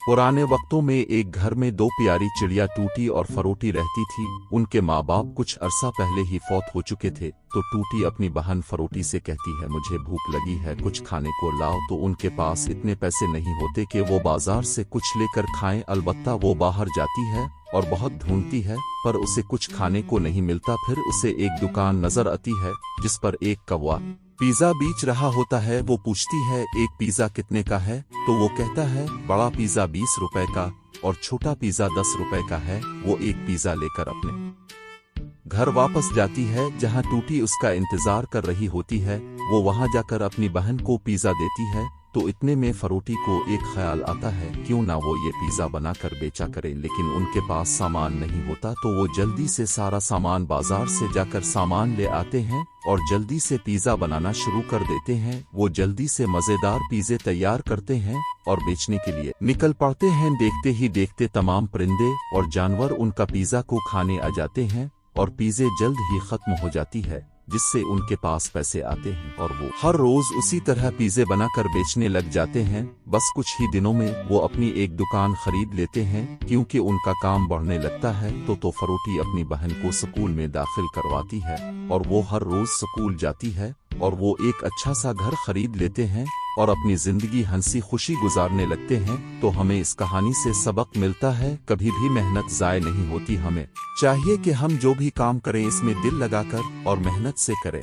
पुराने वक्तों में एक घर में दो प्यारी चिड़िया टूटी और फरोटी रहती थी। उनके माँ बाप कुछ अरसा पहले ही फौत हो चुके थे। तो टूटी अपनी बहन फरोटी से कहती है, मुझे भूख लगी है, कुछ खाने को लाओ। तो उनके पास इतने पैसे नहीं होते कि वो बाजार से कुछ लेकर खाएं। अलबत्ता वो बाहर जाती है और बहुत ढूंढती है, पर उसे कुछ खाने को नहीं मिलता। फिर उसे एक दुकान नजर आती है जिस पर एक कौवा पिज्जा बेच रहा होता है। वो पूछती है, एक पिज्जा कितने का है? तो वो कहता है, बड़ा पिज्जा 20 रुपए का और छोटा पिज्जा 10 रुपए का है। वो एक पिज्जा लेकर अपने घर वापस जाती है जहां टूटी उसका इंतजार कर रही होती है। वो वहां जाकर अपनी बहन को पिज्जा देती है। तो इतने में फरोटी को एक ख्याल आता है, क्यों ना वो ये पिज्जा बनाकर बेचा करे। लेकिन उनके पास सामान नहीं होता। तो वो जल्दी से सारा सामान बाजार से जाकर सामान ले आते हैं और जल्दी से पिज्जा बनाना शुरू कर देते हैं। वो जल्दी से मजेदार पिज्जे तैयार करते हैं और बेचने के लिए निकल पड़ते हैं। देखते ही देखते तमाम परिंदे और जानवर उनका पिज्जा को खाने आ जाते हैं और पिज्जे जल्द ही खत्म हो जाती है, जिससे उनके पास पैसे आते हैं और वो हर रोज उसी तरह पिज्जे बनाकर बेचने लग जाते हैं। बस कुछ ही दिनों में वो अपनी एक दुकान खरीद लेते हैं। क्योंकि उनका काम बढ़ने लगता है तो फरोटी अपनी बहन को स्कूल में दाखिल करवाती है और वो हर रोज स्कूल जाती है और वो एक अच्छा सा घर खरीद लेते हैं और अपनी जिंदगी हंसी खुशी गुजारने लगते हैं। तो हमें इस कहानी से सबक मिलता है, कभी भी मेहनत जाय नहीं होती। हमें चाहिए कि हम जो भी काम करें इसमें दिल लगाकर और मेहनत से करें।